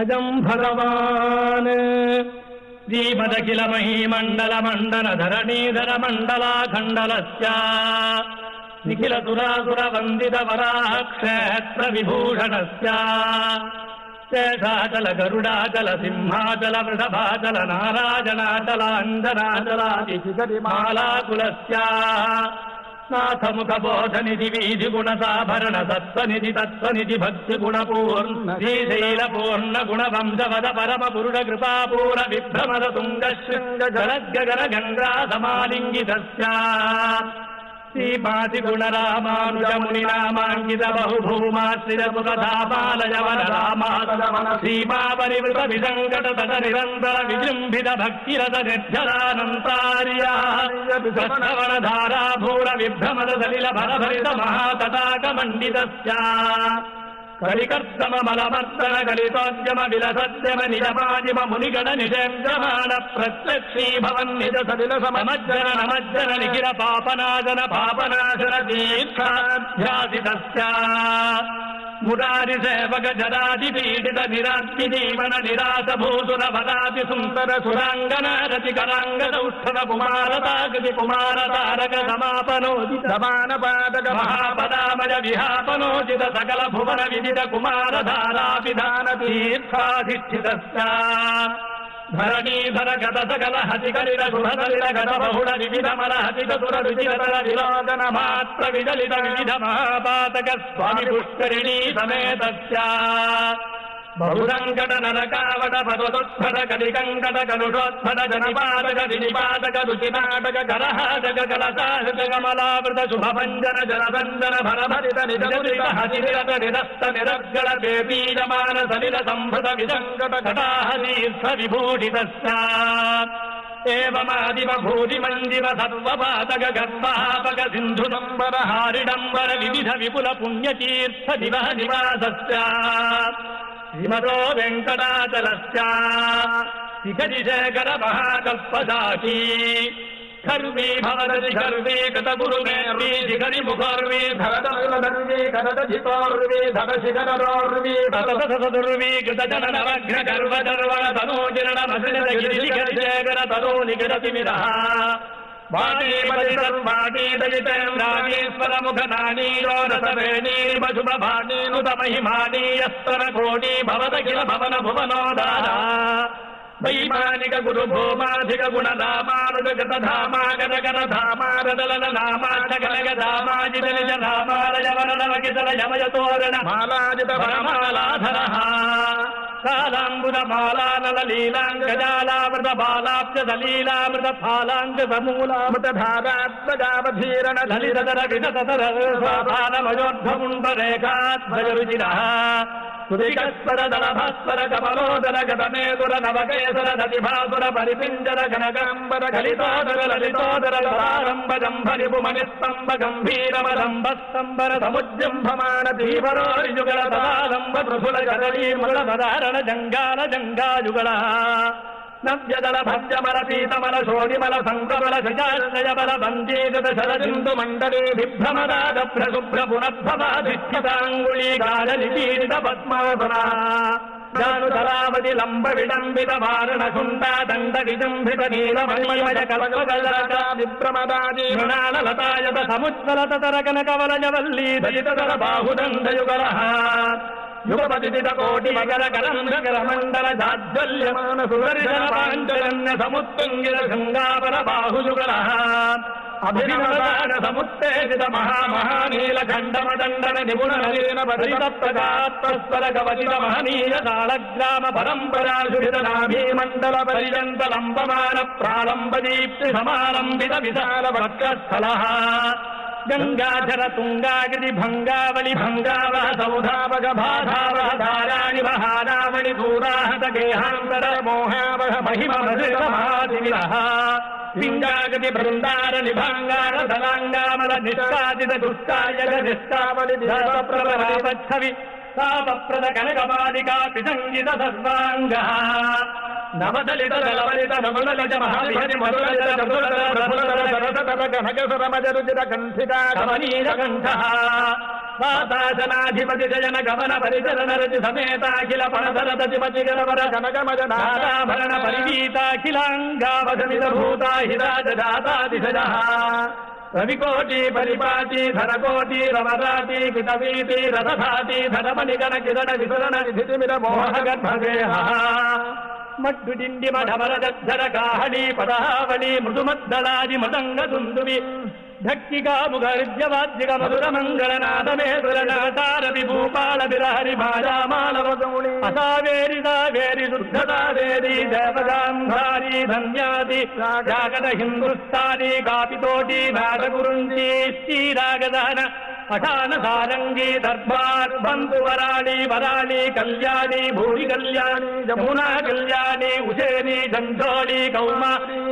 అజం భగవాన్ శ్రీమదఖిల మహీమండల మండల ధరణీధర మండలాఖండలస్య నిఖిల సురాసుర వందిత వరాహ క్షేత్ర విభూషణస్య శేషాచల గరుడాచల సింహాచల వృషభాచల నారాజనాచల అంజనాచలాదిశిఖరిమాలాకులస్య నాథముఖ బోధనిధి వీధి గుణసాభరణ సత్వనిధి తత్వనిధి భక్తి గుణపూర్ణ శ్రీశైల పూర్ణ గుణవంశవద పరమ పురుష కృపాపూర విభ్రమద తుంగ శృంగ జలగగన గంగా సమాలింగితస్య శ్రీపాతి గుణరామానుజ ముని నామాంకిత బహుభూమాశ్రితముఖధాపాలయవన రామాతమన శ్రీమాపరివృత విసంకట తట నిరంతర విజృంభిత భక్తిరత నిర్జరానంతార్య ధారాభూర విభ్రమద సలిల భరభరిత మహాతటాక మండితస్య కలికర్తమలమర్దన కలితోద్యమ విలసద్యమ నిజమాజిమ మునిగణ నిజేంద్రమాణ ప్రత్యక్షీభవన్ నిజ సలిల సమజ్జన నమజ్జన నిఖిల పాపనాశన పాపనాశన దీక్షాధ్యాసితస్య మురారి సేవక జరాది పీడిత నిరాత్మి జీవన నిరాశ భూసుర వదాతి సుందర సురాంగన రతి కరాంగదౌష్ఠవ కుమారతాగతి కుమార తారక సమాపనోదిత సమానపాదక మహాపదామయ విహాపనోదిత సకల భువన విదిత కుమార ధారాపిధాన తీర్థాధిష్ఠితస్య ధరణీధర గత సకల హతికలిత శుభదలిత గత బహుళ వివిధమల హతికసుర రుచిరతర విలోకన మాత్ర విదలిత వివిధ మహాపాతక స్వామి పుష్కరిణీ సమేతస్య బహురంకట నరకావట పదోత్ఫట కలికంకట కలుషోత్ఫట జనపాదక వినిపాదక రుచినాటక కరహాటక కలసాహక కమలావృత శుభభంజన జనభంజన భరభరిత నిజలిత హతిరత నిరస్త నిరర్గళ బేబీజమాన సలిల సంభృత విసంకట కటాహతీర్థ విభూషితస్య ఏవమాదివ భూతిమంజివ సర్వపాతక గర్భాపక సింధుదంబర హారిడంబర వివిధ విపుల పుణ్యతీర్థ దివః నివాసస్య శ్రీమదో వెంకటాచలస్య శిఖరిశేఖర మహాకల్పసాక్షి ఖర్వీ భవదతి ఖర్వీ కృతగురుమేర్వీ శిఖరి ముఖర్వీ ధరదర్వీ కరదజితోర్వీ ధర శిఖరోర్వీ తతసదుర్వీ కృతజననవఘ్న గర్వదర్వణ తనోజిరణ మసలిత గిరిశిఖరిశేఖర తనో నిగడతిమిరః వాణీపతిర్వాణీదయితేంద్రాణీశ్వర ముఖనానీయో రసవేణీవ శుభభాణీనుత మహిమానీయస్తర కోటీ భవదఖిల భవన భువనోదార వైమానిక గురు భూమాధిక గుణ రామానుజగత ధామాగత గత ధామారదలన నామాటగలగ ధామాజిత నిజ రామాలయ వరదవకితల యమయతోరణ మాలాజిత వరమాలాధర కాలాంబుద మాలానల లీలాంగజాలామృత బాలాబ్జ సలీలామృత ఫాలాంగ సమూలామృత ధారాత్మజావధీరణ లలితర విధతర స్వాధానమయోద్ధముండరేఖాధ్వజ రుచిరః సుదిగస్వర దళభస్వర కమలోదర గతమేదుర నవకేసర దతిభాసుర పరిపింజర గణగాంబర కలితోదర లలితోదర ప్రారంభ జంభరిపు మణిస్తంభ గంభీరమలంబస్తంబర సముజ్జంభమాన తీవరోయుగల తదాలంబ త్రిశూల గదళీ మురళధారణ జంగాల జంగాయుగళ నవ్యదళ భవ్యమల పీతమల శోడిమల సంగమల శజాశయబల బందీగత శరజిందు మండలే విభ్రమరాజ ప్రశుభ్ర పునఃభవాధిష్ఠితాంగుళీకార నిపీడిత పద్మాసన జానుధరావతి లంబ విడంబిత వారణ శుండా దండ విజంభిత నీలమణిమయ కల్పగలక విభ్రమదాది మృణాల లతాయత సముజ్వలత తర కనకవలయ వల్లీ దళితర బాహుదండయుగల యుగపతిత కోటి మకర కరంధకర మండల జాజ్వల్యమాన సుదర్శన పాంచజన్య సముత్తుంగిర శృంగాపర బాహుయుగల అభినవదాన సముత్తేజిత మహామహానీల ఖండమదండన నిపుణ నలీన పరిత ప్రజాత్మస్వర కవచిత మహనీయ తాళగ్రామ పరంపరాశుభిత నాభీమండల పర్యంత లంబమాన ప్రారంభ దీప్తి సమారంభిత విశాల వక్రస్థల గంగాధర తుంగాగిరి భంగావళి భంగావహ సౌధావగ బాధావహ ధారాణి మహానావళి దూరాహత గేహాంతర మోహావహ మహిమ మహాదివిరః లింగాగతి బృందార నిభాంగార దళాంగామల నిష్కాదిత దుష్టాయగ నిష్కావళి ప్రభరాపచ్చవి తాపప్రద కనకమాలికా పిసంగిత సర్వాంగ నవదలిత దళవలిత నమలజ మహావిహరి మధురజ చతురధర రఘురధర సరసధర కనకసర మజరుజిత కంఠితా కమనీయ కంఠః వాతాసనాధిపతి జయన గమన పరిచరణ రతి సమేతాఖిల పణధరతిపతి గణవర గణగమజనాభరణ పరివీతాఖిలాంగావసమిత భూతా హిరాజాతాదిశజ రవికోటి పరిపాటి ధరకోటి రవరాటి కితవీటి రథధాటి ధనమణిగణ కిరణ విసరణ విధిమిర మోహగర్భదేహ మడ్డుడిండి మఢమరధర కాహళి పదహావళి మృదుమద్దళాది మృదంగ దుందువి ధక్కిగా ముఖర్జవాద్యగ మధుర మంగళనాథమేధురనాటార విభూపాళ విరహరి మాయామాలవగౌళి అసావేరి సావేరి శుద్ధదావేరి దేవగాంధారి ధన్యాది జాగద హిందుస్థాని కాపితోటి నాటగురుంజీ శ్రీరాగదాన పఠాన సారంగీ దర్బార్ బంధు వరాళి వరాళి కళ్యాణి భూరి కళ్యాణి జమునా కళ్యాణి ఉసేని జంఝోళి కౌమ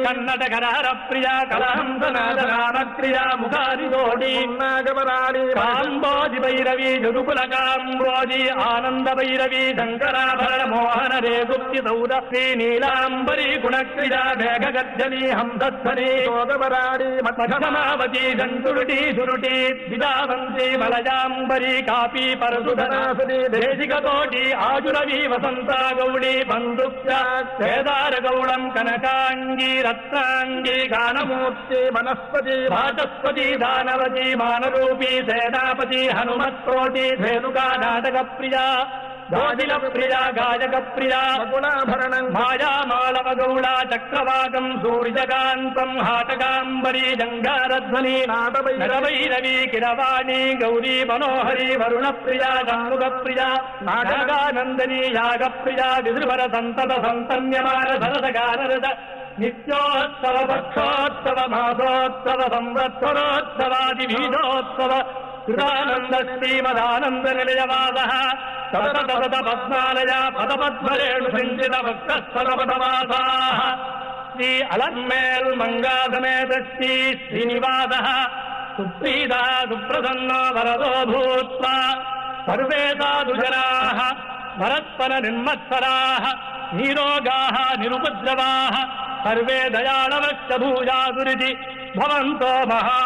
కన్నడ కరహర ప్రియ కలహంసనాదనామక్రియ ముఖారి తోడి నాగవరాళి కాంబోజి భైరవి జరుకుల కాంబోజి ఆనంద భైరవి శంకరాభరణ మోహన రే గుప్తి సౌర శ్రీ నీలాంబరి గుణక్రియ మేఘగర్జని హంసధ్వని శోకవరాళి మఠమావతి జంతురుటి సురుటి విదావ మలయాంబరి కాపీ పరసుధనాసుని దేశికతోటి ఆజురవి వసంత గౌళి బంధుప్యేదార గౌళం కనకాంగీ రత్నాంగీ గానమూర్తి వనస్పతి వాచస్పతి దానవతి మానరూపీ సేనాపతి హనుమత్కోటి ధేనుకా నాటక ప్రియా గోజిల ప్రియ గాజక ప్రియ గుణాభరణం మాయామాళవ గౌళ చక్రవాకం సూర్యకాంతం హాటకాంబరీ జంగారధ్వని నరభైరవి కిరవాణి గౌరీ మనోహరి వరుణ ప్రియ గంగుగ ప్రియ నాటకానందని యాగ ప్రియ విదృభర సంతత సంతన్యమాన సరస గానరద నిత్యోత్సవ పక్షోత్సవ మాసోత్సవ సంవత్సరోత్సవాది వీధోత్సవ కృతానంద శ్రీమదానంద నిలయవాద సతత పద్మాలయ పదపద్మరేణు సంచిత భక్తస్థలపదవాసా శ్రీ అలన్మేల్ మంగాసమేత శ్రీ శ్రీనివాస సుప్రీత సుప్రసన్న వరదో భూత్వా సర్వే సాధుజనాః పరస్పర నిర్మత్సరాః నీరోగాః నిరుపద్రవాః సర్వే దయాళవశ్చ భూయాసురితి భవంతో మహా